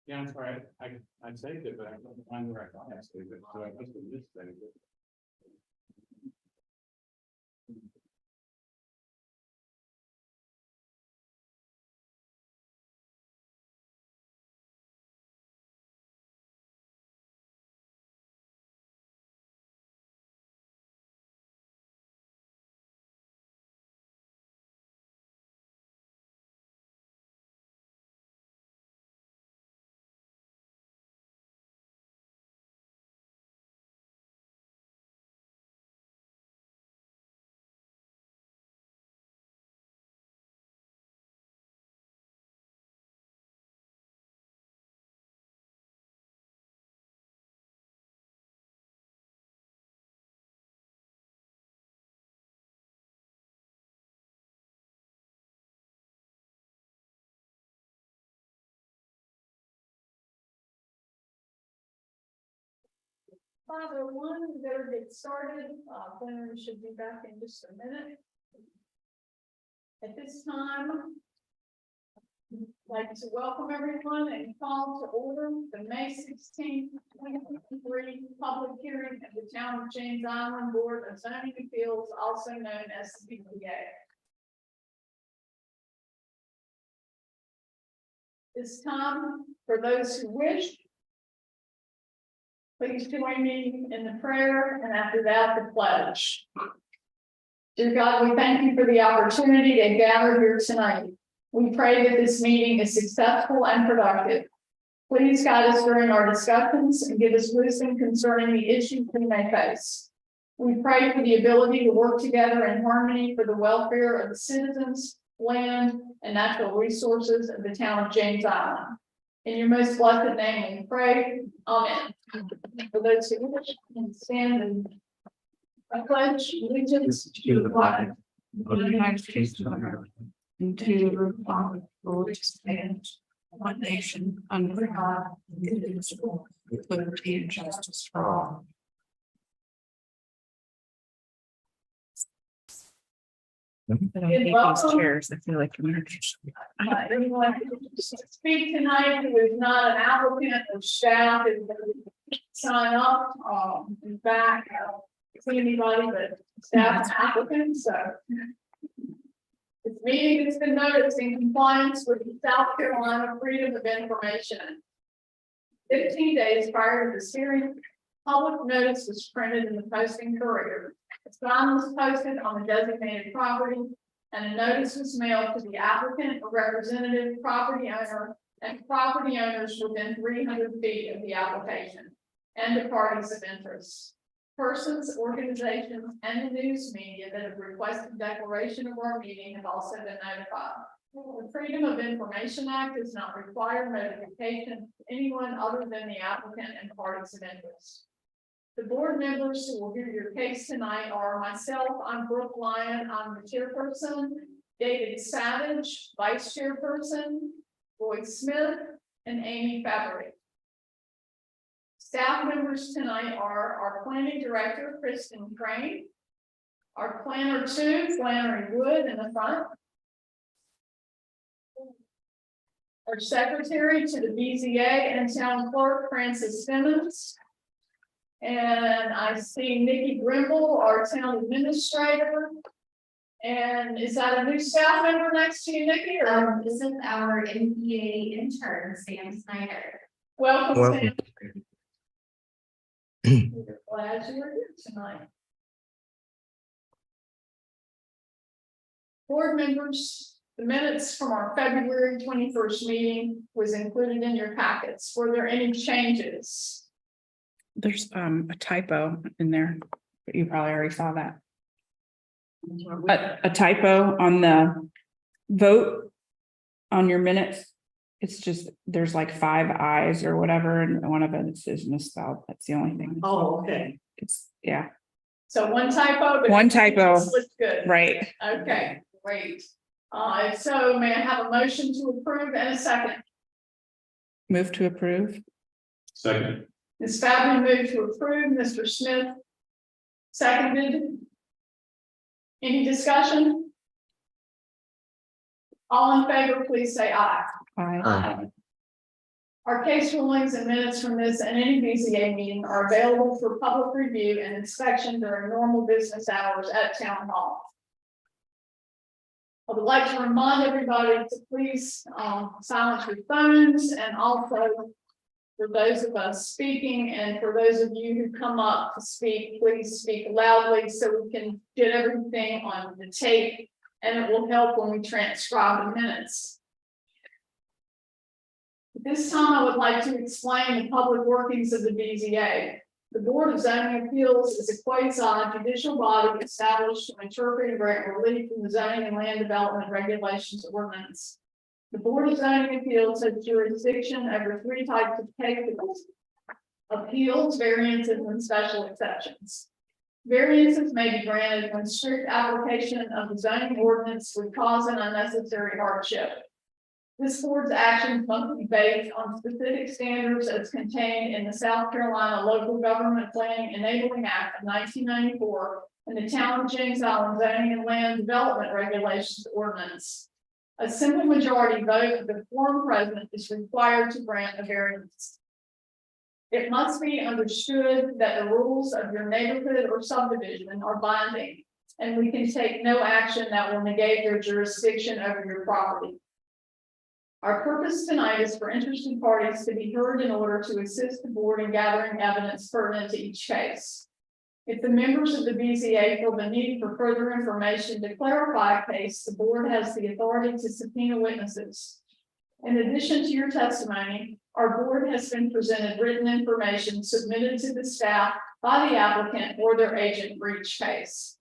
Yeah, I'm sorry, I saved it, but I couldn't find where I thought I saved it, so I must have just saved it. Father, one, better get started. Then should be back in just a minute. At this time, I'd like to welcome everyone and call to order the May 16th, 2023 public hearing of the Town of James Island Board of Zoning Appeals, also known as the BZA. This time, for those who wish, please join me in the prayer, and after that, the pledge. Dear God, we thank you for the opportunity to gather here tonight. We pray that this meeting is successful and productive. Please guide us during our discussions and give us wisdom concerning the issues we may face. We pray for the ability to work together in harmony for the welfare of the citizens, land, and natural resources of the town of James Island. In your most blessed name we pray. Amen. For those who wish, can stand and I pledge allegiance to the flag of the United States of America and to the republic for which it stands, one nation under God, indivisible, with liberty and justice for all. I don't hate these chairs. I feel like I'm Anyone who speak tonight who is not an applicant or staff is going to sign up. In fact, I don't see anybody but staff and applicants. So this meeting has been noticed in compliance with the South Carolina Freedom of Information Act. 15 days prior to this hearing, public notice was printed in the Posting Courier. A sign was posted on the designated property, and a notice was mailed to the applicant, a representative, property owner, and property owners within 300 feet of the application, and the parties of interest. Persons, organizations, and the news media that have requested declaration of our meeting have also been notified. The Freedom of Information Act does not require notification to anyone other than the applicant and parties of interest. The board members who will hear your case tonight are myself, I'm Brooke Lyon, I'm the chairperson, David Savage, vice chairperson, Lloyd Smith, and Amy Fabry. Staff members tonight are our planning director, Kristen Crane, our planner two, Flannery Wood in the front, our secretary to the BZA and town clerk, Francis Simmons. And I see Nikki Grimble, our town administrator. And is that a new staff member next to you, Nikki? Or This is our MPA intern, Sam Snyder. welcome. Sam. We're glad you were here tonight. Board members, the minutes from our February 21st meeting was included in your packets. Were there any changes? There's a typo in there, but you probably already saw that. A typo on the vote on your minutes. It's just, there's like 5 I's or whatever, and one of it is misspelled. That's the only thing. Oh, okay. It's, yeah, So one typo. But One typo. it looks good. right. Okay, great. So may I have a motion to approve and a second? Move to approve. Second. Ms. Fabry moved to approve, Mr. Smith seconded. Any discussion? All in favor, please say aye. Aye. Our case rulings and minutes from this and any BZA meeting are available for public review and inspection during normal business hours at Town Hall. I would like to remind everybody to please silence your phones, and also for those of us speaking and for those of you who come up to speak, please speak loudly so we can get everything on the tape, and it will help when we transcribe the minutes. At this time, I would like to explain the public workings of the BZA. The Board of Zoning Appeals is a quasi-judicial body established to interpret and grant relief from the zoning and land development regulations ordinance. The Board of Zoning Appeals has jurisdiction over 3 types of cases: appeals, variances, and special exceptions. Variances may be granted when strict application of the zoning ordinance would cause an unnecessary hardship. This board's actions must be based on specific standards as contained in the South Carolina Local Government Planning Enabling Act of 1994 and the Town of James Island Zoning and Land Development Regulations Ordinance. A simple majority vote of the quorum present is required to grant a variance. It must be understood that the rules of your neighborhood or subdivision are binding, and we can take no action that will negate your jurisdiction over your property. Our purpose tonight is for interested parties to be heard in order to assist the board in gathering evidence pertinent to each case. If the members of the BZA feel the need for further information to clarify a case, the board has the authority to subpoena witnesses. In addition to your testimony, our board has been presented written information submitted to the staff by the applicant or their agent for each case.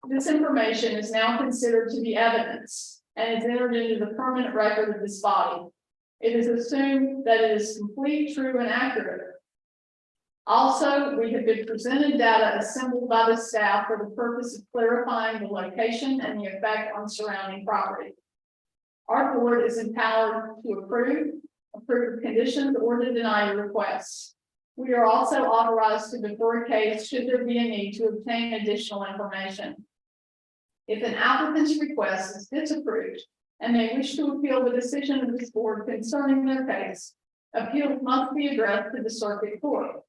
This information is now considered to be evidence and is entered into the permanent record of this body. It is assumed that it is complete, true, and accurate. Also, we have been presented data assembled by the staff for the purpose of clarifying the location and the effect on surrounding property. Our board is empowered to approve conditions, or to deny your requests. We are also authorized to defer a case should there be a need to obtain additional information. If an applicant's request is disapproved and they wish to appeal the decision of this board concerning their case, appeals must be addressed to the circuit court.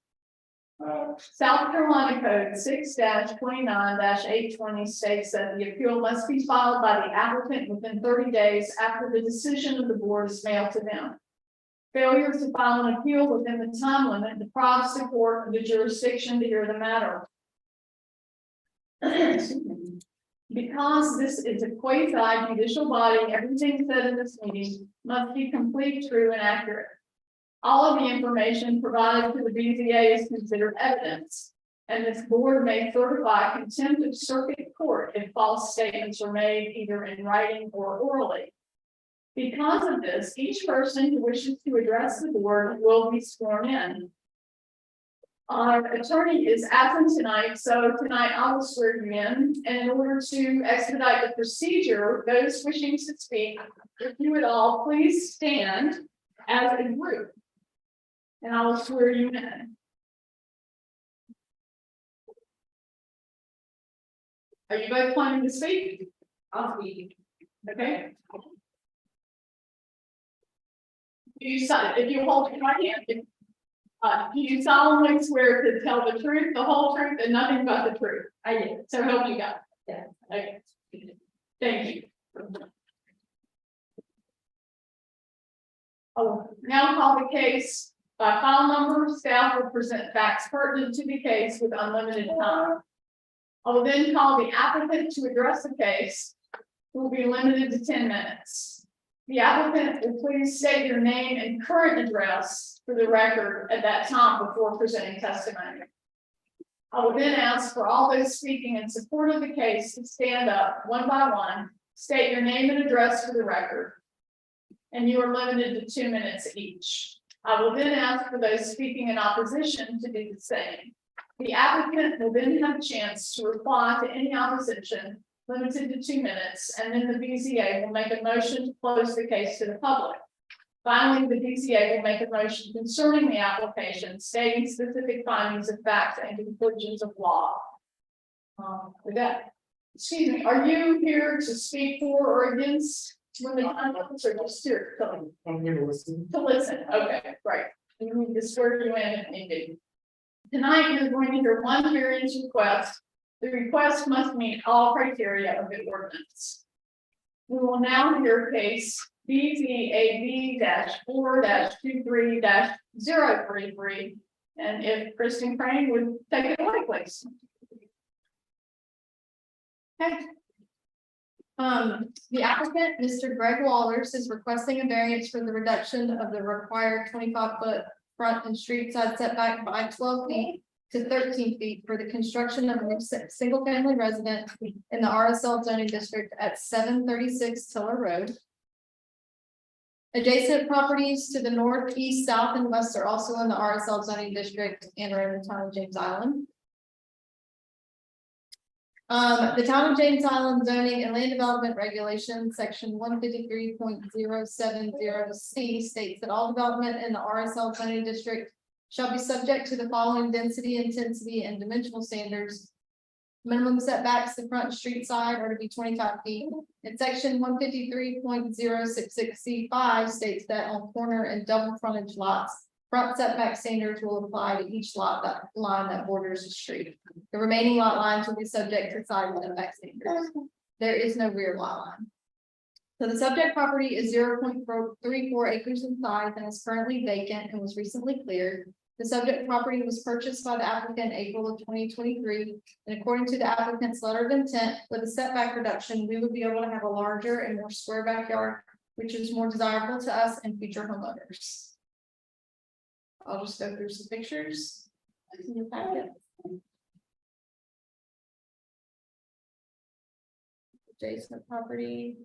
South Carolina Code 6-29-820 states that the appeal must be filed by the applicant within 30 days after the decision of the board is mailed to them. Failure to file an appeal within the time limit deprives the court of the jurisdiction to hear the matter. Because this is a quasi-judicial body, everything said in this meeting must be complete, true, and accurate. All of the information provided to the BZA is considered evidence, and this board may certify contempt of circuit court if false statements are made either in writing or orally. Because of this, each person who wishes to address the board will be sworn in. Our attorney is absent tonight, so tonight I will swear you in. And in order to expedite the procedure, those wishing to speak, if you would all please stand as a group. And I will swear you in. Are you both planning to speak? I'll speak. Okay. If you hold your right hand, do you solemnly swear to tell the truth, the whole truth, and nothing but the truth? I do. So help you God. Yeah. Okay. Thank you. I will now call the case by file number. Staff will present facts pertinent to the case with unlimited time. I will then call the applicant to address the case, who will be limited to 10 minutes. The applicant will please state your name and current address for the record at that time before presenting testimony. I will then ask for all those speaking in support of the case to stand up one by one, state your name and address for the record, and you are limited to 2 minutes each. I will then ask for those speaking in opposition to do the same. The applicant will then have a chance to reply to any opposition, limited to 2 minutes, and then the BZA will make a motion to close the case to the public. Finally, the BZA will make a motion concerning the application, stating specific findings of fact and conclusions of law. With that, excuse me, are you here to speak for or against when the time comes, or just here, I'm here to listen. to listen, okay, right. We need to swear you in if needed. Tonight, you're going to hear one variance request. The request must meet all criteria of the ordinance. We will now hear case BZAB 4-23 033. And if Kristen Crane would take it away, please. Okay. The applicant, Mr. Greg Wallers, is requesting a variance for the reduction of the required 25-foot front and street side setback by 12 feet to 13 feet for the construction of a single-family residence in the RSL zoning district at 736 Tiller Road. Adjacent properties to the north, east, south, and west are also in the RSL zoning district and are in the town of James Island. The town of James Island zoning and land development regulations, section 153.070C states that all development in the RSL zoning district shall be subject to the following density, intensity, and dimensional standards. Minimum setbacks, the front street side are to be 25 feet. And section 153.066C5 states that on corner and double frontage lots, front setback standards will apply to each lot line that borders the street. The remaining lot lines will be subject to side setback standards. There is no rear lot line. So the subject property is 0.34 acres in size and is currently vacant and was recently cleared. The subject property was purchased by the applicant in April of 2023. And according to the applicant's letter of intent, with a setback reduction, we would be able to have a larger and more square backyard, which is more desirable to us and future homeowners. I'll just go through some pictures in your packet. Adjacent property.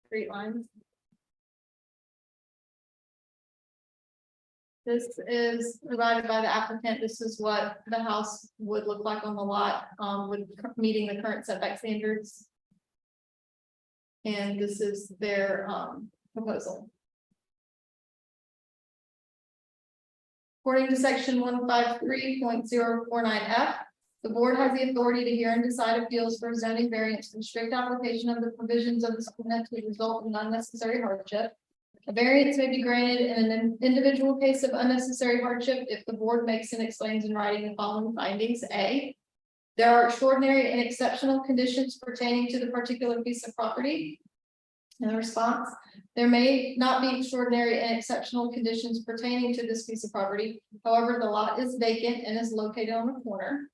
Street lines. This is provided by the applicant. This is what the house would look like on the lot, with meeting the current setback standards. And this is their proposal. According to section 153.049F, the board has the authority to hear and decide appeals for zoning variance and strict application of the provisions of this ordinance would result in unnecessary hardship. A variance may be granted in an individual case of unnecessary hardship if the board makes and explains in writing the following findings. A, there are extraordinary and exceptional conditions pertaining to the particular piece of property. In the response, there may not be extraordinary and exceptional conditions pertaining to this piece of property. However, the lot is vacant and is located on the corner.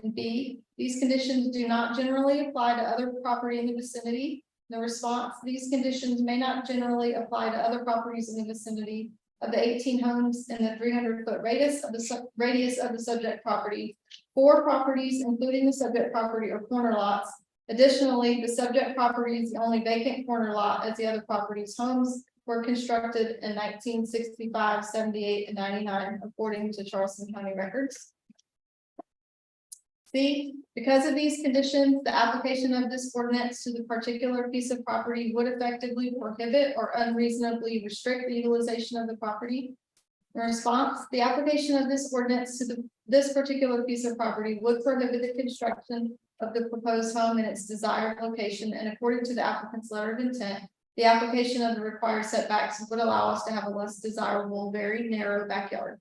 And B, these conditions do not generally apply to other property in the vicinity. In the response, these conditions may not generally apply to other properties in the vicinity of the 18 homes in the 300-foot radius of the subject property. 4 properties, including the subject property, are corner lots. Additionally, the subject property is the only vacant corner lot, as the other properties' homes were constructed in 1965, 78, and 99, according to Charleston County records. C, because of these conditions, the application of this ordinance to the particular piece of property would effectively prohibit or unreasonably restrict the utilization of the property. In response, the application of this ordinance to this particular piece of property would prohibit the construction of the proposed home in its desired location, and according to the applicant's letter of intent, the application of the required setbacks would allow us to have a less desirable, very narrow backyard.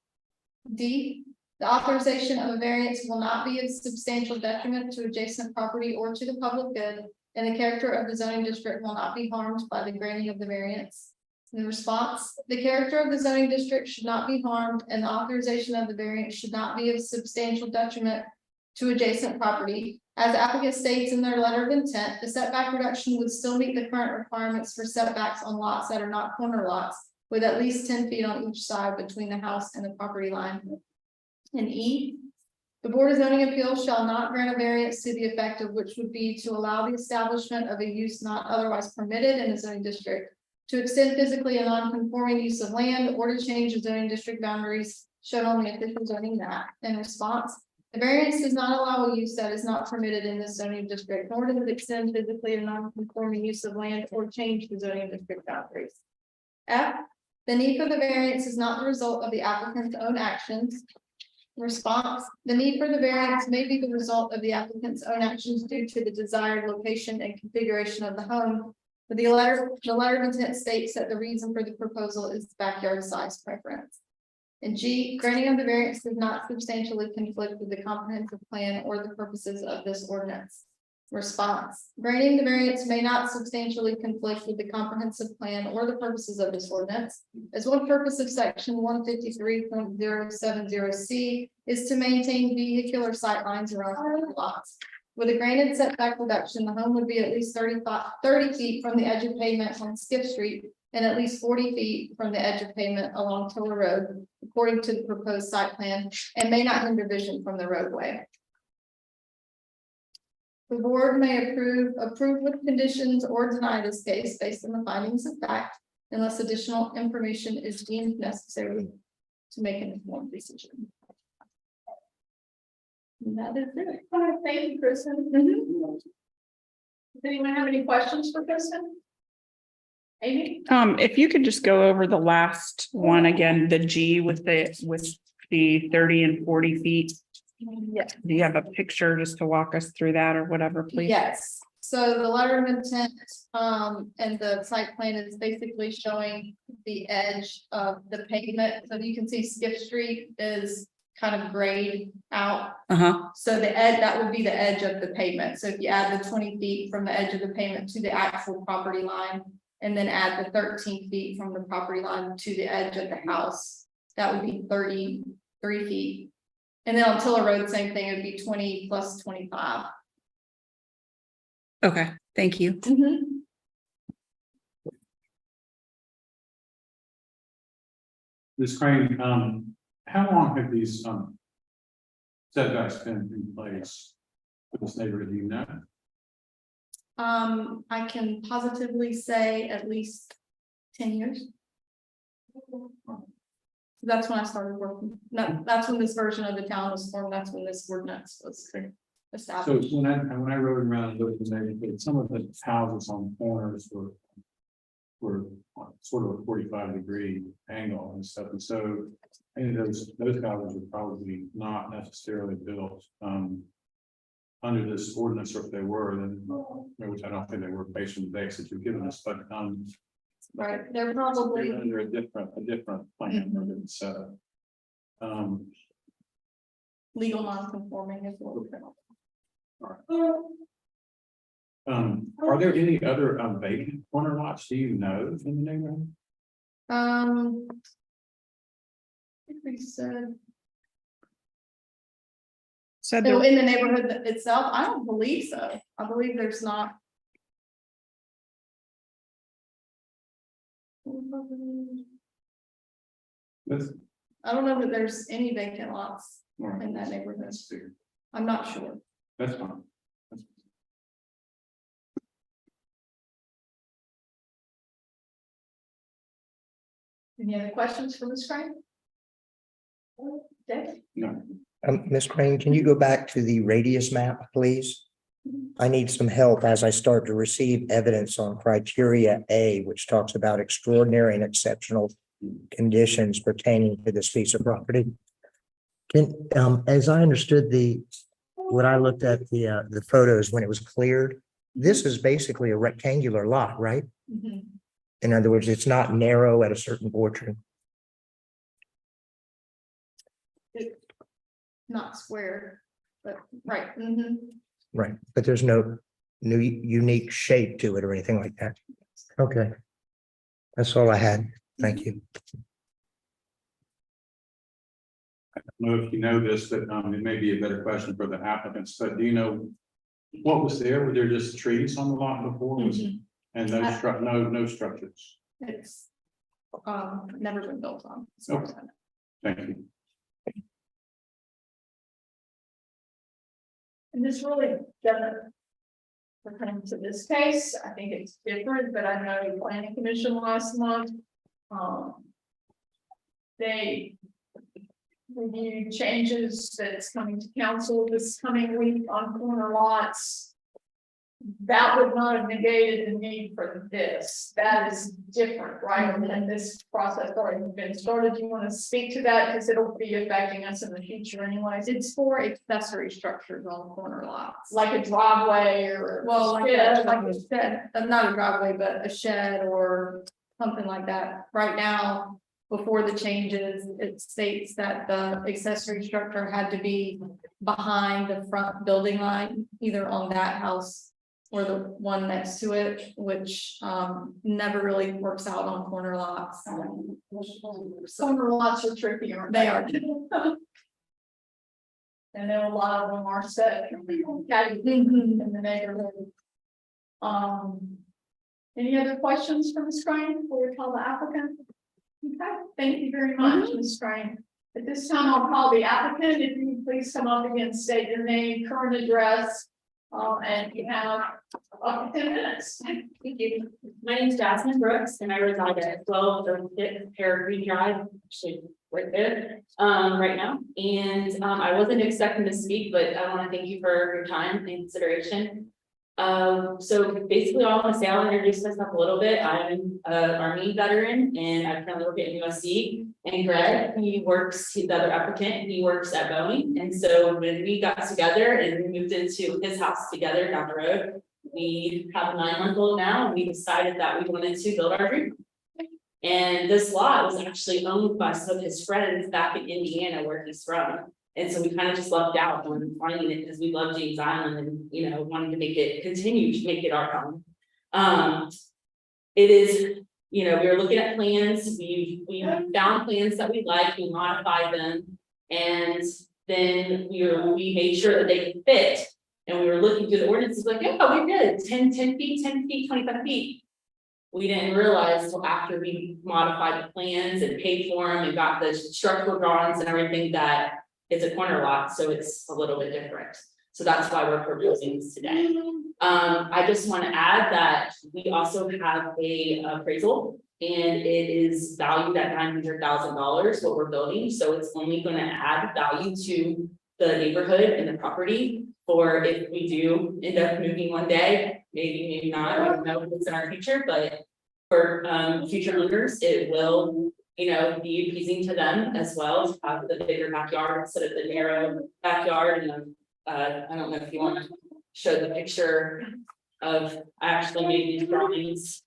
D, the authorization of a variance will not be of substantial detriment to adjacent property or to the public good, and the character of the zoning district will not be harmed by the granting of the variance. In response, the character of the zoning district should not be harmed, and the authorization of the variance should not be of substantial detriment to adjacent property. As the applicant states in their letter of intent, the setback reduction would still meet the current requirements for setbacks on lots that are not corner lots, with at least 10 feet on each side between the house and the property line. And E, the Board of Zoning Appeals shall not grant a variance to the effect of which would be to allow the establishment of a use not otherwise permitted in a zoning district, to extend physically a non-conforming use of land, or to change the zoning district boundaries shown on the official zoning map. In response, the variance does not allow a use that is not permitted in this zoning district, nor does it extend physically a non-conforming use of land or change the zoning district boundaries. F, the need for the variance is not the result of the applicant's own actions. Response, the need for the variance may be the result of the applicant's own actions due to the desired location and configuration of the home. But the letter of intent states that the reason for the proposal is backyard size preference. And G, granting of the variance does not substantially conflict with the comprehensive plan or the purposes of this ordinance. Response, granting the variance may not substantially conflict with the comprehensive plan or the purposes of this ordinance. As one purpose of section 153.070 is to maintain vehicular sightlines around lots. With a granted setback reduction, the home would be at least 30 feet from the edge of pavement on Skip Street and at least 40 feet from the edge of pavement along Tiller Road, according to the proposed site plan, and may not hinder vision from the roadway. The board may approve with conditions or deny this case based on the findings of fact, unless additional information is deemed necessary to make an informed decision. And that is it. All right, thank you, Kristen. Does anyone have any questions for Kristen? Amy? If you could just go over the last one again, the G with the 30 and 40 feet. Yes. Do you have a picture just to walk us through that or whatever, please? Yes, so the letter of intent, and the site plan is basically showing the edge of the pavement. So you can see Skip Street is kind of grayed out. Uh-huh. So the edge, that would be the edge of the pavement. So if you add the 20 feet from the edge of the pavement to the actual property line, and then add the 13 feet from the property line to the edge of the house, that would be 33 feet. And then on Tiller Road, same thing, it would be 20 plus 25. Okay, thank you. Ms. Crane, how long have these, setbacks been in place for this neighborhood, do you know? I can positively say at least 10 years. That's when I started working. No, that's when this version of the town was formed. That's when this ordinance was So established. when I rode around and looked at the neighborhood, some of the houses on corners were on sort of a 45-degree angle and stuff, and so I think those houses are probably not necessarily built under this ordinance, or if they were, then which I don't think they were based on the dates that you've given us, but Right, they're probably, they're under a different plan under the setup. legal non-conforming is what we're gonna. Are there any other vacant corner lots, do you know, in the neighborhood? I think we said, Said so there, in the neighborhood itself, I don't believe so. I believe there's not. That's, I don't know that there's any vacant lots all right, in that neighborhood. that's fair. I'm not sure. That's fine. That's- Any other questions for Ms. Crane? Okay. No, Ms. Crane, can you go back to the radius map, please? I need some help as I start to receive evidence on criteria A, which talks about extraordinary and exceptional conditions pertaining to this piece of property. Can, as I understood when I looked at the photos when it was cleared, this is basically a rectangular lot, right? Mhm. In other words, it's not narrow at a certain portion. Not square, but right. Mhm. Right, but there's no new unique shape to it or anything like that. Okay. That's all I had. Thank you. I don't know if you know this, but it may be a better question for the applicants, but do you know what was there? Were there just trees on the lot before? Mhm. And no structures? It's never been built on. Okay. Thank you. And this really doesn't pertain to this case. I think it's different, but I know the planning commission last month. They reviewed changes that's coming to council this coming week on corner lots. that would not have negated the need for this. That is different, right? And this process already been started. Do you want to speak to that? Because it'll be affecting us in the future anyways. It's for accessory structures on corner lots. Like a driveway or. Well, like shed. a shed, not a driveway, but a shed or something like that. Right now, before the changes, it states that the accessory structure had to be behind the front building line, either on that house or the one next to it, which never really works out on corner lots. Corner lots are tricky, aren't They are. And then a lot of them are set in the neighborhood. Any other questions for Ms. Crane before we call the applicant? Okay, thank you very much, Ms. Crane. At this time, I'll call the applicant. If you would please come up again, state your name, current address, and you have up to 10 minutes. Thank you. My name is Jasmine Brooks and I reside at 1236 Peregrine Drive, actually right there, right now. And I wasn't expecting to speak, but I want to thank you for your time and consideration. So basically I want to say, I'll introduce myself a little bit. I'm an Army veteran and I currently work at USC. And Greg, he's the other applicant, he works at Boeing. And so when we got together and we moved into his house together down the road, we have a 9-month-old now, and we decided that we wanted to build our dream. And this lot was actually owned by some of his friends back in Indiana where he's from. And so we kind of just lucked out on finding it because we love James Island and, you know, wanted to continue to make it our home. It is, you know, we were looking at plans, we found plans that we liked, we modified them. And then we made sure that they could fit. And we were looking through the ordinances like, yeah, we did 10 feet, 25 feet. We didn't realize until after we modified the plans and paid for them and got the structural drawings and everything that it's a corner lot, so it's a little bit different. So that's why we're proposing this today. I just want to add that we also have a appraisal and it is valued at $900,000 what we're building. So it's only going to add value to the neighborhood and the property for if we do end up moving one day, maybe not, I don't know if it's in our future, but for future owners, it will, you know, be appeasing to them as well to have the bigger backyard instead of the narrow backyard. And I don't know if you want to show the picture of, I actually made these drawings.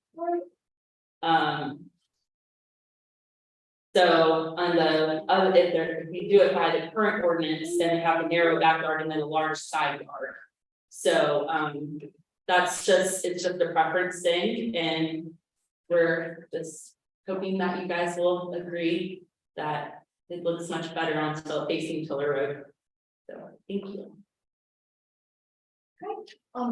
So on the other, if we do it by the current ordinance, then we have a narrow backyard and then a large side yard. So it's just a preference thing, and we're just hoping that you guys will agree that it looks much better on facing Tiller Road. So thank you.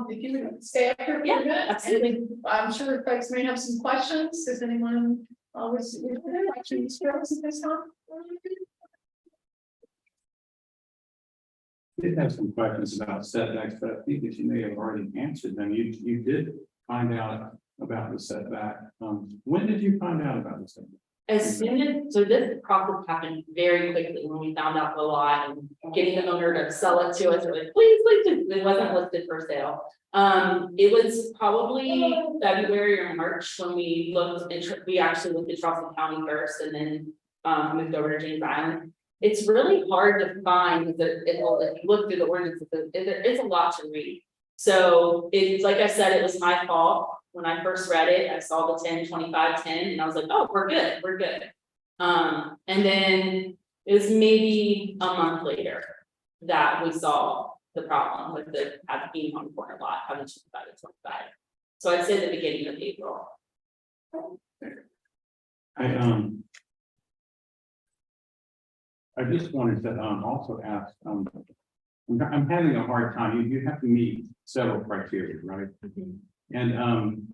If you would stay up here for a Yeah, minute. absolutely. I'm sure folks may have some questions. Does anyone always questions for us at this time? I did have some questions about setbacks, but I think that you may have already answered them. You did find out about the setback. When did you find out about the setback? As soon as, so this process happened very quickly when we found out the lot and getting the owner to sell it to us, we're like, please, it wasn't listed for sale. It was probably February or March when we looked, we actually looked at Charleston County first and then moved over to James Island. It's really hard to find, because if you look through the ordinance, it's a lot to read. So it's like I said, it was my fault. When I first read it, I saw the 10, 25, 10, and I was like, oh, we're good. And then it was maybe a month later that we saw the problem with the being on corner lot, having 25 to 25. So I'd say the beginning of April. I just wanted to also ask, I'm having a hard time. You have to meet several criteria, right? And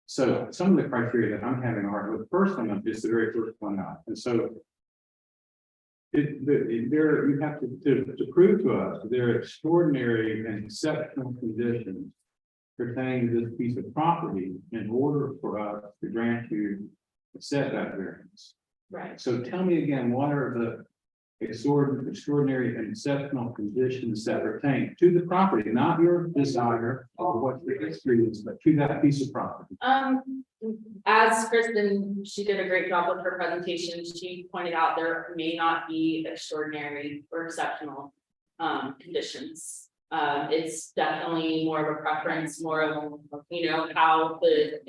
so some of the criteria that I'm having a hard with, the first one is the very first one out. And so you have to prove to us there are extraordinary and exceptional conditions pertaining to this piece of property in order for us to grant you a setback variance. Right. So tell me again, what are extraordinary and exceptional conditions that pertain to the property, not your desire or what your history is, but to that piece of property. As Kristen, she did a great job with her presentation. She pointed out there may not be extraordinary or exceptional conditions. It's definitely more of a preference, more of, how the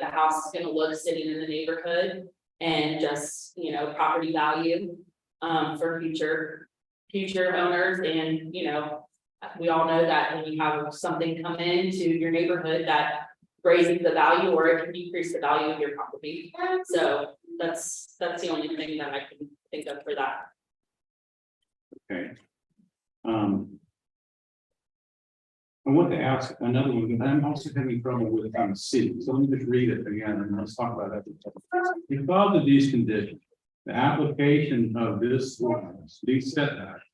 house is gonna look sitting in the neighborhood. And just, property value for future owners. And, we all know that when you have something come into your neighborhood that raises the value or it can decrease the value of your property. So that's the only thing that I can think of for that. Okay. I want to ask another one, because I'm also having trouble with C, so let me just read it again, and let's talk about that. Because of these conditions, the application of this ordinance, these setbacks,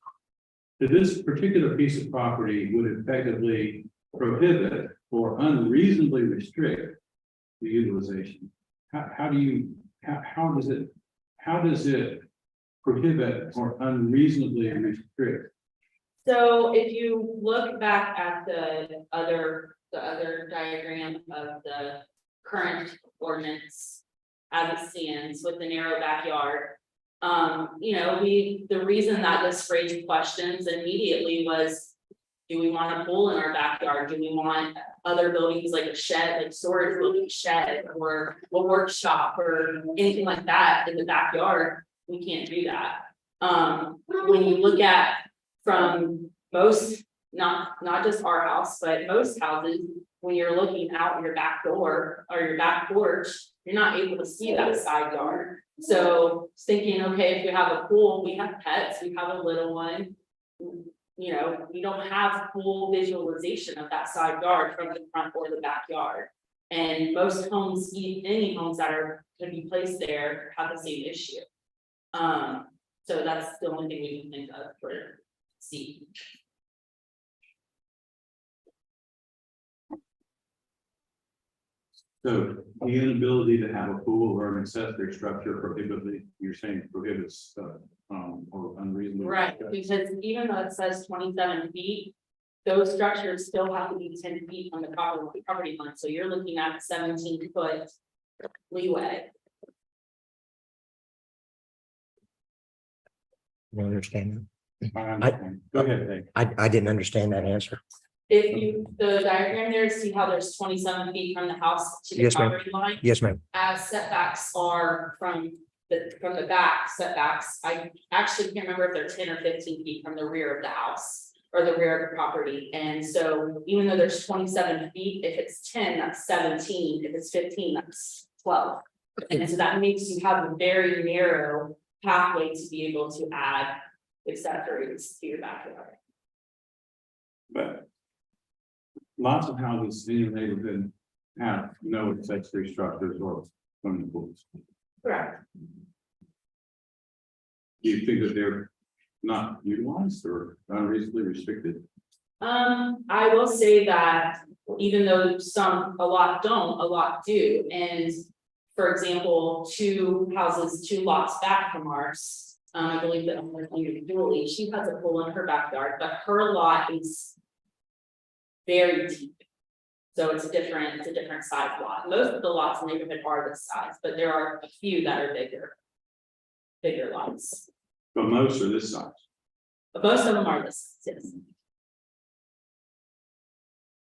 to this particular piece of property would effectively prohibit or unreasonably restrict the utilization. How does it prohibit or unreasonably restrict? So if you look back at the other diagram of the current ordinance as it stands with the narrow backyard. The reason that this raised questions immediately was, do we want a pool in our backyard? Do we want other buildings like a shed, like storage building shed or a workshop or anything like that in the backyard? We can't do that. When you look at from most, not just our house, but most houses, when you're looking out your back door or your back porch, you're not able to see that side yard. So thinking, okay, if you have a pool, we have pets, we have a little one, we don't have full visualization of that side yard from the front or the backyard. And most homes, any homes that could be placed there have the same issue. So that's the only thing we can think of for C. So the inability to have a pool or an accessory structure you're saying prohibits or unreasonable. Right, because even though it says 27 feet, those structures still have to be 10 feet from the property line, so you're looking at 17-foot leeway. You understand? I understand. Go ahead, Dave. I didn't understand that answer. If the diagram there, see how there's 27 feet from the house to the Yes, ma'am. property line, Yes, ma'am. as setbacks are from the back setbacks. I actually can't remember if they're 10 or 15 feet from the rear of the house or the rear of the property. And so even though there's 27 feet, if it's 10, that's 17. If it's 15, that's 12. And so that makes you have a very narrow pathway to be able to add accessories to your backyard. But lots of houses in your neighborhood have no accessory structures or swimming pools. Correct. Do you think that they're not utilized or unreasonably restricted? I will say that even though a lot don't, a lot do. And for example, two lots back from ours, I believe that Julie, she has a pool in her backyard, but her lot is very deep. So it's a different size lot. Most of the lots in the neighborhood are this size, but there are a few that are bigger lots. But most are this size. But most of them are this, yes.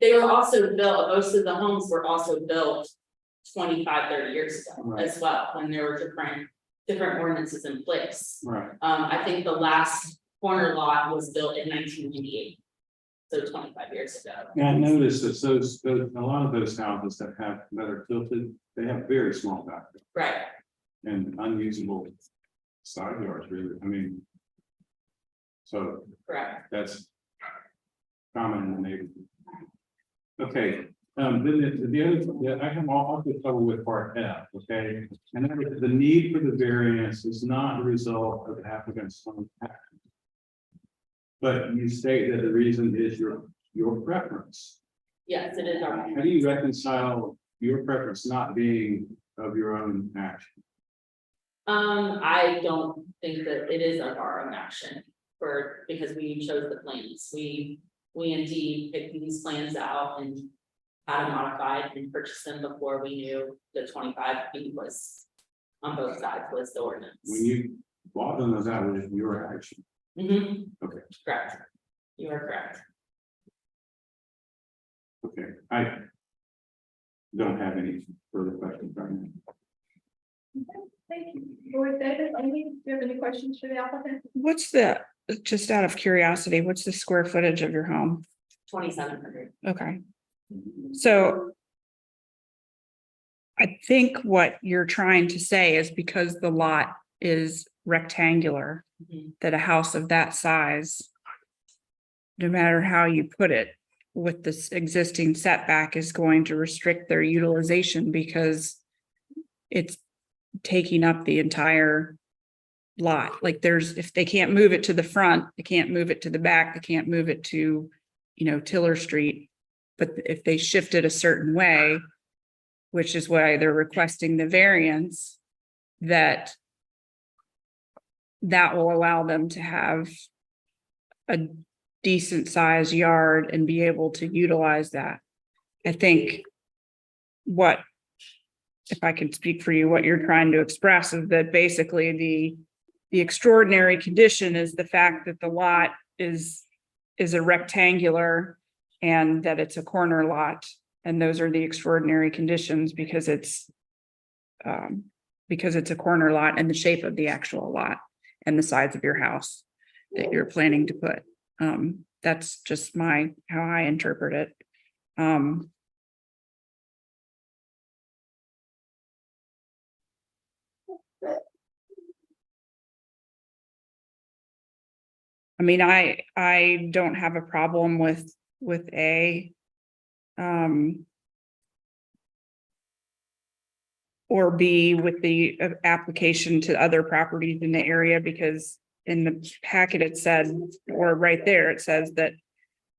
They were also built, most of the homes were also built 25-30 years ago Right. as well, when there were different ordinances in place. Right. I think the last corner lot was built in 1998. So 25 years ago. Yeah, I noticed that a lot of those houses that are tilted, they have very small backyards Right, and unusable side yards, really. I mean. So correct. that's common in the neighborhood. Okay, then the other, I have also trouble with part F, okay? And that is the need for the variance is not a result of the applicant's own action. But you state that the reason is your preference. Yes, it is our. How do you reconcile your preference not being of your own action? I don't think that it is of our own action because we chose the plans. We indeed picked these plans out and had them modified and purchased them before we knew the 25 feet was on both sides was the ordinance. When you bought them, was that was your action? Mhm. Okay. Correct. You are correct. Okay, I don't have any further questions right now. Thank you. Lord David, Amy, do you have any questions for the applicant? What's just out of curiosity, what's the square footage of your home? 2,700. Okay, so I think what you're trying to say is because the lot is rectangular, Mhm. that a house of that size, no matter how you put it, with this existing setback is going to restrict their utilization because it's taking up the entire lot. Like if they can't move it to the front, they can't move it to the back, they can't move it to, Tiller Street. But if they shift it a certain way, which is why they're requesting the variance, that will allow them to have a decent sized yard and be able to utilize that. I think if I can speak for you, what you're trying to express is that basically the extraordinary condition is the fact that the lot is a rectangular and that it's a corner lot. And those are the extraordinary conditions because it's a corner lot and the shape of the actual lot and the size of your house that you're planning to put. That's just how I interpret it. I mean, I don't have a problem with A. Or B with the application to other properties in the area, because in the packet it said, or right there, it says that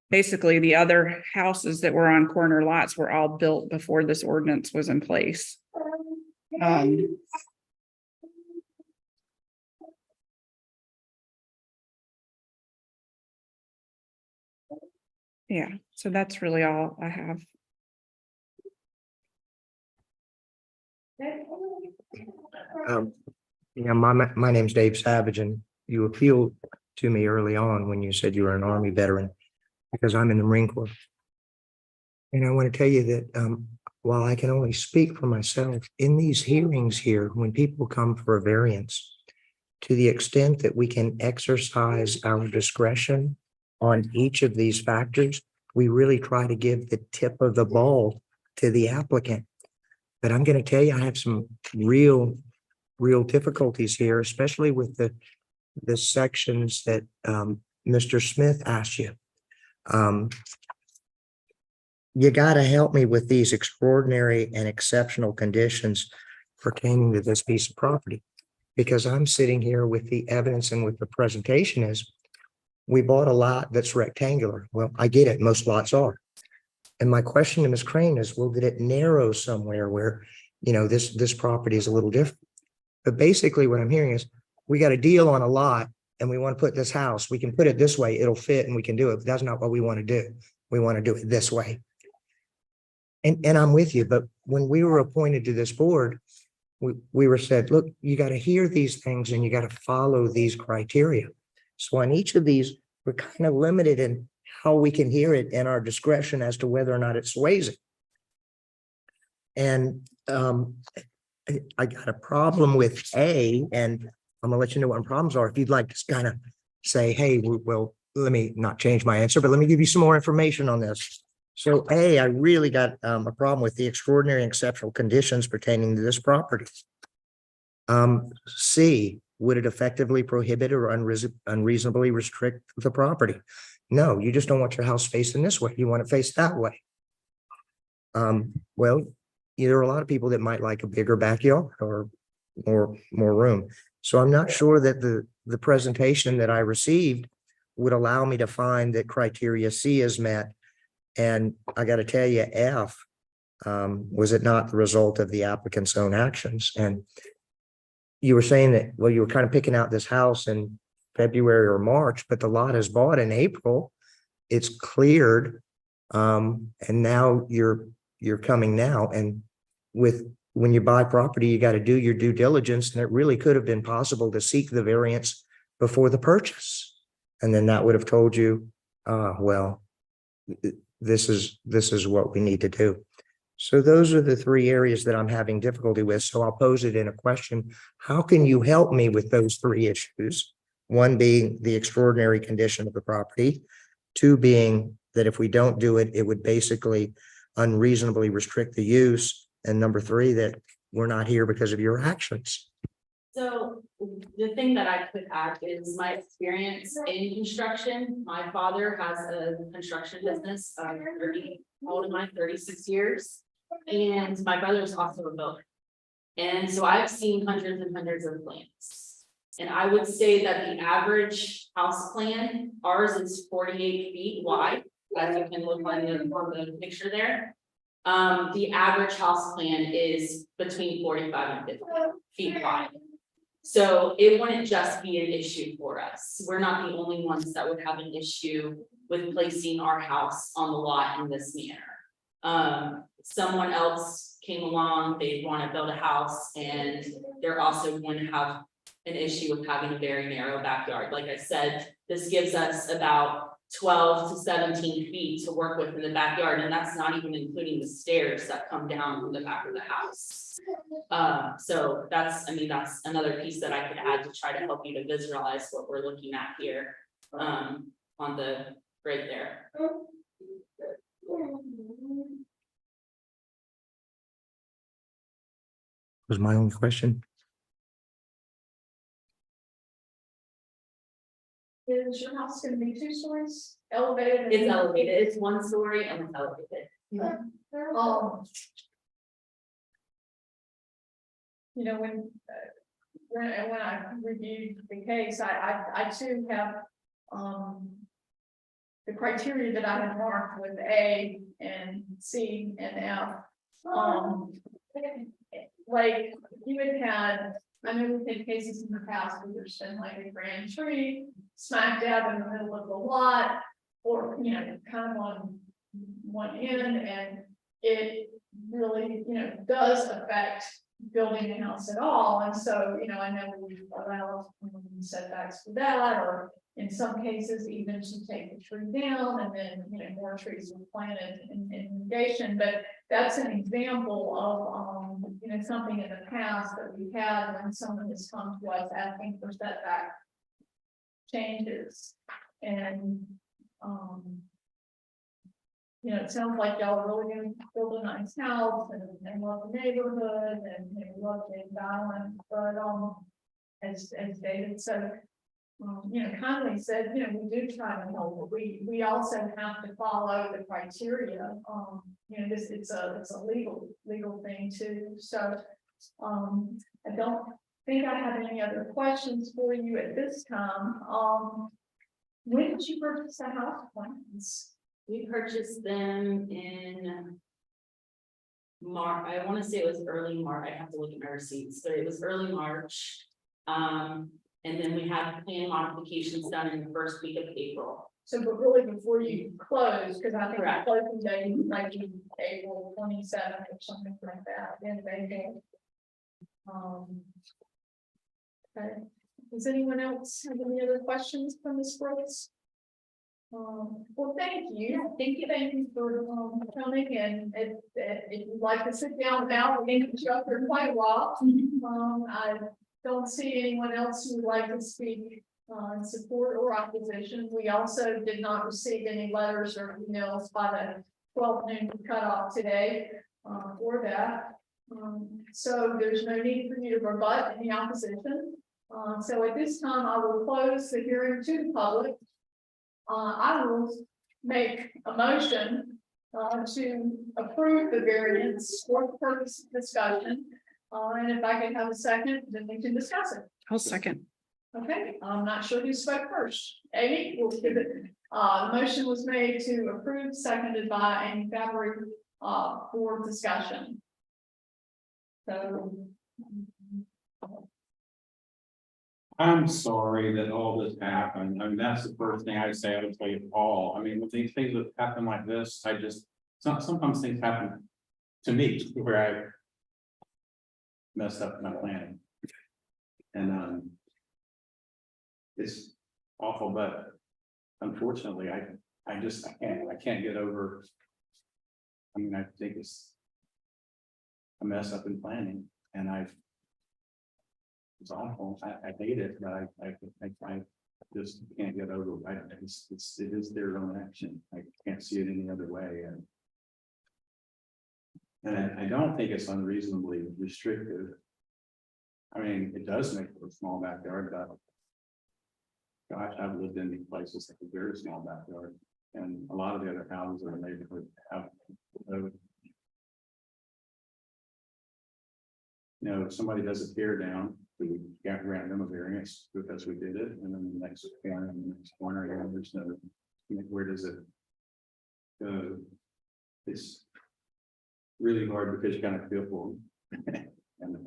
basically the other houses that were on corner lots were all built before this ordinance was in place. Yeah, so that's really all I have. My name's Dave Savage, and you appealed to me early on when you said you were an Army veteran, because I'm in the Marine Corps. And I want to tell you that while I can only speak for myself, in these hearings here, when people come for a variance, to the extent that we can exercise our discretion on each of these factors, we really try to give the tip of the ball to the applicant. But I'm going to tell you, I have some real difficulties here, especially with the sections that Mr. Smith asked you. You got to help me with these extraordinary and exceptional conditions pertaining to this piece of property, because I'm sitting here with the evidence and with the presentation is we bought a lot that's rectangular. Well, I get it. Most lots are. And my question to Ms. Crane is, well, did it narrow somewhere where, this property is a little different? But basically what I'm hearing is we got a deal on a lot and we want to put this house, we can put it this way, it'll fit and we can do it. But that's not what we want to do. We want to do it this way. And I'm with you, but when we were appointed to this board, we were said, look, you got to hear these things and you got to follow these criteria. So on each of these, we're kind of limited in how we can hear it and our discretion as to whether or not it sways it. And I got a problem with A, and I'm gonna let you know what my problems are. If you'd like to kind of say, hey, well, let me not change my answer, but let me give you some more information on this. So A, I really got a problem with the extraordinary and exceptional conditions pertaining to this property. C, would it effectively prohibit or unreasonably restrict the property? No, you just don't want your house facing this way. You want it faced that way. Well, there are a lot of people that might like a bigger backyard or more room. So I'm not sure that the presentation that I received would allow me to find that criteria C is met. And I got to tell you, F, was it not the result of the applicant's own actions? And you were saying that, well, you were kind of picking out this house in February or March, but the lot is bought in April. It's cleared. And now you're coming now, and when you buy property, you got to do your due diligence, and it really could have been possible to seek the variance before the purchase. And then that would have told you, well, this is what we need to do. So those are the three areas that I'm having difficulty with. So I'll pose it in a question. How can you help me with those three issues? One being the extraordinary condition of the property. Two being that if we don't do it, it would basically unreasonably restrict the use. And number three, that we're not here because of your actions. So the thing that I could add is my experience in construction. My father has a construction business, 36 years. And my brother's also a builder. And so I've seen hundreds and hundreds of plans. And I would say that the average house plan, ours is 48 feet wide, as you can look on the picture there. The average house plan is between 45 and 50 feet wide. So it wouldn't just be an issue for us. We're not the only ones that would have an issue with placing our house on the lot in this manner. Someone else came along, they want to build a house, and they're also going to have an issue with having a very narrow backyard. Like I said, this gives us about 12 to 17 feet to work with in the backyard, and that's not even including the stairs that come down from the back of the house. So that's another piece that I could add to try to help you to visualize what we're looking at here, on the right there. Was my only question. Is your house gonna be 2 stories, elevated? It's elevated, it's 1 story and it's elevated. You know, when I reviewed the case, I too have, the criteria that I had marked with A and C and F. Like, you had, I know we've had cases in the past where there's been like a grand tree smack dab in the middle of the lot, or, you know, kind of on one end, and it really, you know, does affect building a house at all. And so, you know, I know we've allowed setbacks for that, or in some cases, even to take the tree down, and then, you know, more trees were planted in mitigation. But that's an example of, you know, something in the past that we had when someone has come to us asking for setback changes. And, you know, it sounds like y'all are really gonna build a nice house and love the neighborhood and, you know, love the environment, but, as David said, you know, kindly said, you know, we do try to help, but we also have to follow the criteria. You know, it's a legal thing too. So, I don't think I have any other questions for you at this time. When did you purchase the house plans? We purchased them in March. I want to say it was early March. I have to look at my receipts, but it was early March. And then we had plan modifications done in the first week of April. So, but really before you close, because I think the Correct. closing date might be April 27th or something like that, end of April. Okay, does anyone else have any other questions from Ms. Brooks? Well, thank you for coming, and if you'd like to sit down now, we can show up for quite a while. I don't see anyone else who would like to speak in support or opposition. We also did not receive any letters or emails by the 12 noon cutoff today for that. So there's no need for you to rebut any opposition. So at this time, I will close the hearing to the public. I will make a motion to approve the variance for the purpose of discussion. And if I can have a second, then we can discuss it. I'll second. Okay, I'm not sure who spoke first. Amy, we'll give it. Motion was made to approve, seconded by Amy Fabry, for discussion. So I'm sorry that all this happened. I mean, that's the first thing I say. I would say all. I mean, with these things that happen like this, I just, sometimes things happen to me where I messed up my planning. And it's awful, but unfortunately, I can't get over. I mean, I think it's a mess up in planning, and it's awful. I hate it, but I just can't get over it. It is their own action. I can't see it any other way, and I don't think it's unreasonably restrictive. I mean, it does make for a small backyard, but gosh, I've lived in these places that have a very small backyard, and a lot of the other houses in the neighborhood have. If somebody does a tear down, we can't grant them a variance because we did it, and then the next corner, there's no, where does it go? It's really hard because you kind of feel for them. And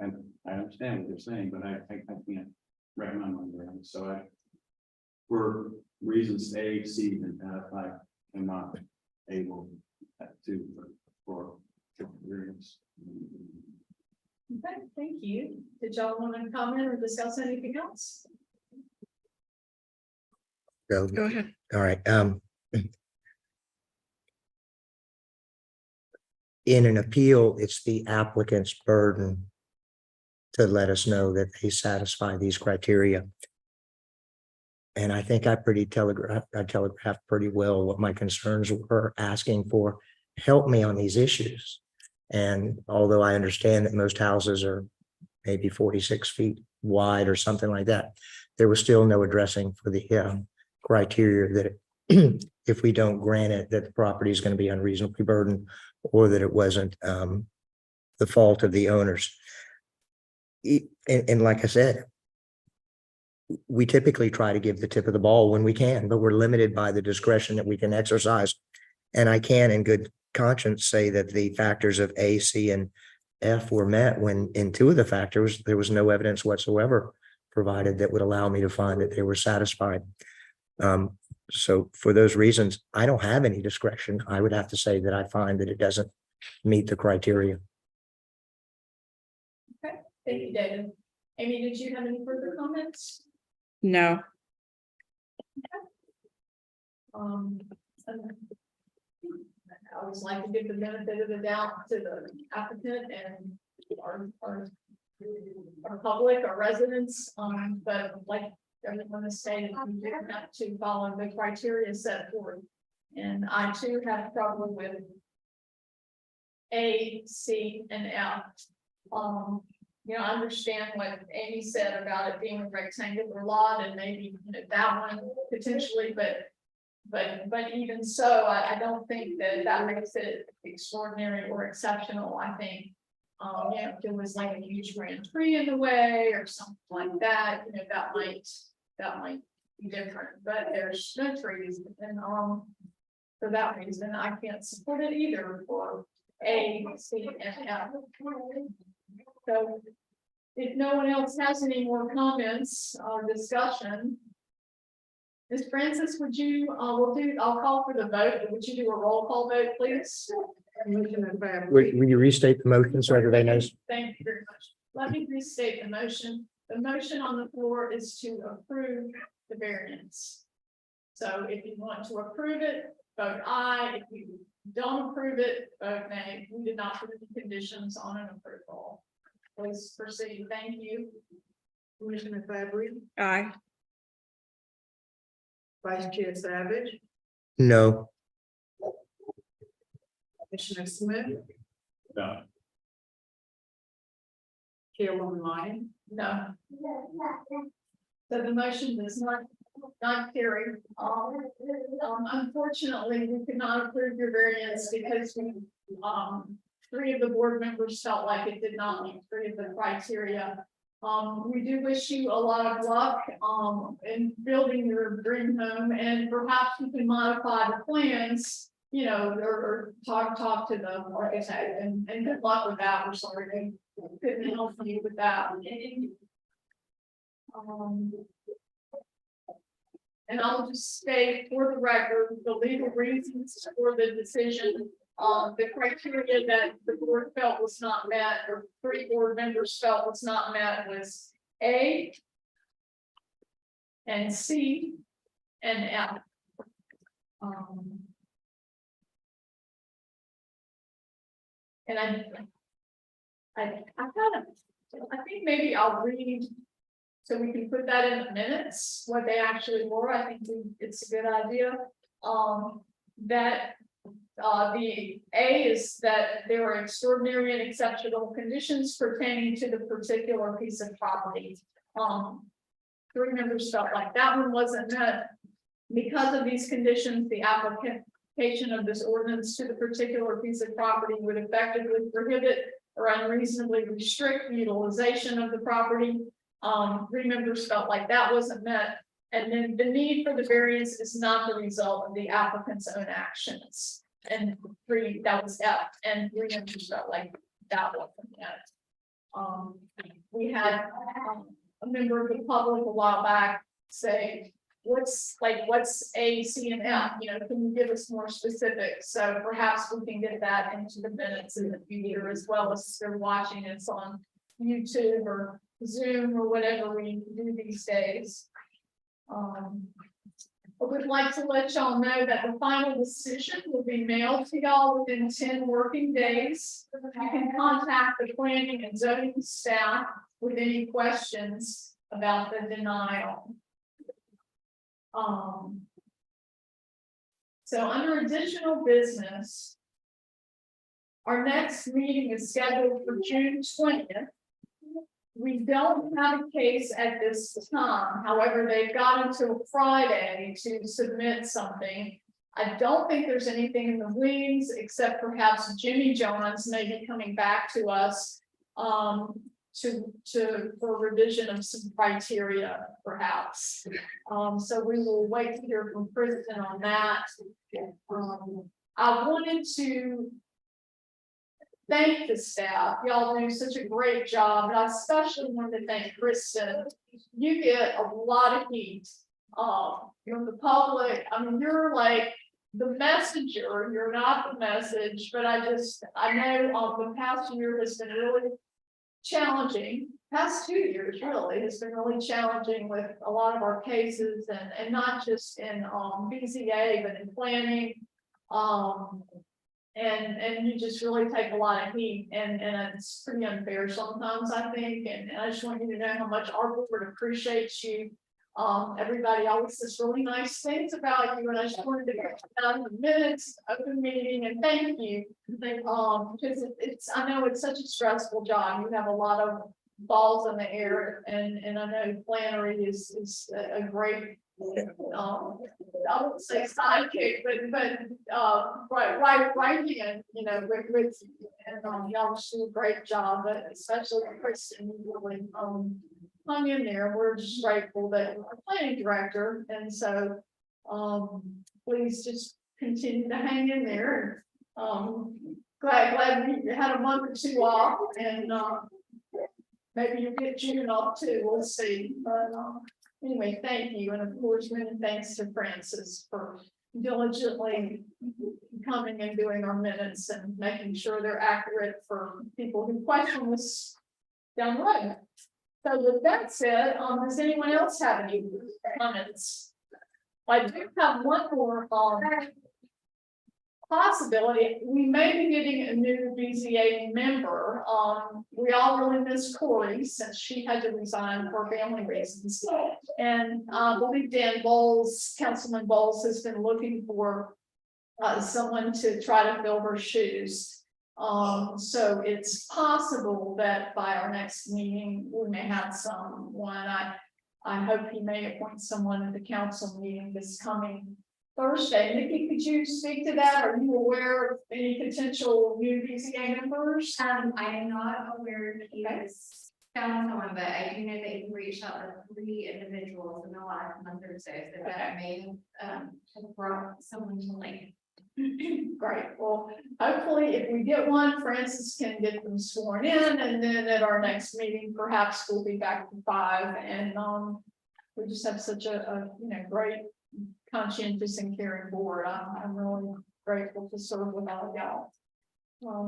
I understand what they're saying, but I can't wrap my mind around it. So for reasons A, C, and F, I am not able to for variance. Okay, thank you. Did y'all want to comment or discuss anything else? Go. Go ahead. All right, in an appeal, it's the applicant's burden to let us know that they satisfy these criteria. And I think I telegraphed pretty well what my concerns were, asking for help me on these issues. And although I understand that most houses are maybe 46 feet wide or something like that, there was still no addressing for the criteria that if we don't grant it, that the property is going to be unreasonably burdened, or that it wasn't the fault of the owners. And like I said, we typically try to give the tip of the ball when we can, but we're limited by the discretion that we can exercise. And I can, in good conscience, say that the factors of A, C, and F were met when in two of the factors, there was no evidence whatsoever provided that would allow me to find that they were satisfied. So for those reasons, I don't have any discretion. I would have to say that I find that it doesn't meet the criteria. Okay, thank you, David. Amy, did you have any further comments? No, I always like to give the benefit of the doubt to the applicant and our public, our residents, but like everyone is saying, we do have to follow the criteria set forth. And I too have trouble with A, C, and F. I understand what Amy said about it being a rectangular lot and maybe that one potentially, but even so, I don't think that makes it extraordinary or exceptional. I think, if there was like a huge grand tree in the way or something like that, that might be different, but there's no trees. And, for that reason, I can't support it either for A, C, and F. So if no one else has any more comments or discussion, Ms. Francis, would you, I'll call for the vote, but would you do a roll call vote, please? Will you restate the motion so everybody knows? Thank you very much. Let me restate the motion. The motion on the floor is to approve the variance. So if you want to approve it, vote aye. If you don't approve it, vote nay. We did not put any conditions on an approval. Please proceed. Thank you. Commissioner Fabry, aye. Vice Chair Savage, No. Commissioner Smith, No. Chairwoman Lyon, No. So the motion does not carry. Unfortunately, we could not approve your variance because three of the board members felt like it did not meet three of the criteria. We do wish you a lot of luck in building your dream home, and perhaps you can modify the plans, or talk to them, like I said, and good luck with that. We're sorry we couldn't help you with that. And I'll just state for the record, the legal reasons for the decision, the criteria that the board felt was not met, or 3 board members felt was not met was A, and C, and F. And I think maybe I'll read, so we can put that in the minutes, what they actually were. I think it's a good idea. That the A is that there are extraordinary and exceptional conditions pertaining to the particular piece of property. 3 members felt like that one wasn't met. Because of these conditions, the application of this ordinance to the particular piece of property would effectively prohibit or unreasonably restrict the utilization of the property. 3 members felt like that wasn't met. And then the need for the variance is not the result of the applicant's own actions. And 3, that was F, and 3 members felt like that wasn't met. We had a member of the public a while back say, what's A, C, and F, can you give us more specifics? So perhaps we can get that into the minutes in the future, as well as if they're watching us on YouTube or Zoom or whatever we do these days. I would like to let y'all know that the final decision will be mailed to y'all within 10 working days. You can contact the planning and zoning staff with any questions about the denial. So under additional business, our next meeting is scheduled for June 20th. We don't have a case at this time. However, they've got until Friday to submit something. I don't think there's anything in the wings, except perhaps Jimmy Johns may be coming back to us for revision of some criteria, perhaps. So we will wait to hear from Kristen on that. I wanted to thank the staff. Y'all do such a great job, and I especially want to thank Kristen. You get a lot of heat from the public. I mean, you're like the messenger. You're not the message, but I know the past year has been really challenging. Past 2 years really has been really challenging with a lot of our cases, and not just in BZA, but in planning. And you just really take a lot of heat, and it's pretty unfair sometimes, I think. And I just want you to know how much our board appreciates you. Everybody always says really nice things about you, and I just wanted to get down the minutes of the meeting and thank you. Because I know it's such a stressful job. You have a lot of balls in the air, and I know Flannery is a great, I won't say sidekick, but right hand, with and y'all just do a great job, but especially Kristen, you really hung in there. We're just grateful that you're a planning director, and so please just continue to hang in there. Glad we had a month or 2 off, and maybe you'll get June off too. We'll see. But anyway, thank you, and of course, many thanks to Francis for diligently coming and doing our minutes and making sure they're accurate for people who question us down the road. So with that said, does anyone else have any comments? I do have one more possibility. We may be getting a new BZA member. We all really miss Corey since she had to resign for family reasons. And I believe Dan Bowles, Councilman Bowles, has been looking for someone to try to fill her shoes. So it's possible that by our next meeting, we may have someone. I hope he may appoint someone at the council meeting this coming Thursday. Nikki, could you speak to that? Are you aware of any potential new BZA members? I am not aware if he has found someone, but I do know that he reached out to 3 individuals in the last month or so, so that may have brought someone to Great, well, hopefully if we get one, Francis can get them sworn in, and then at our next meeting, perhaps we'll be back to 5, and, we just have such a great conscientious and caring board. I'm really grateful to serve with all of y'all.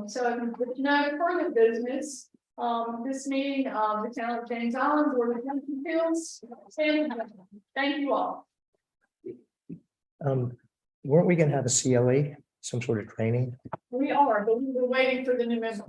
So if there's no further business, this meeting, the town of James Island Board of Health Appeals, thank you all. Weren't we gonna have a CLE, some sort of training? We are, but we were waiting for the new member.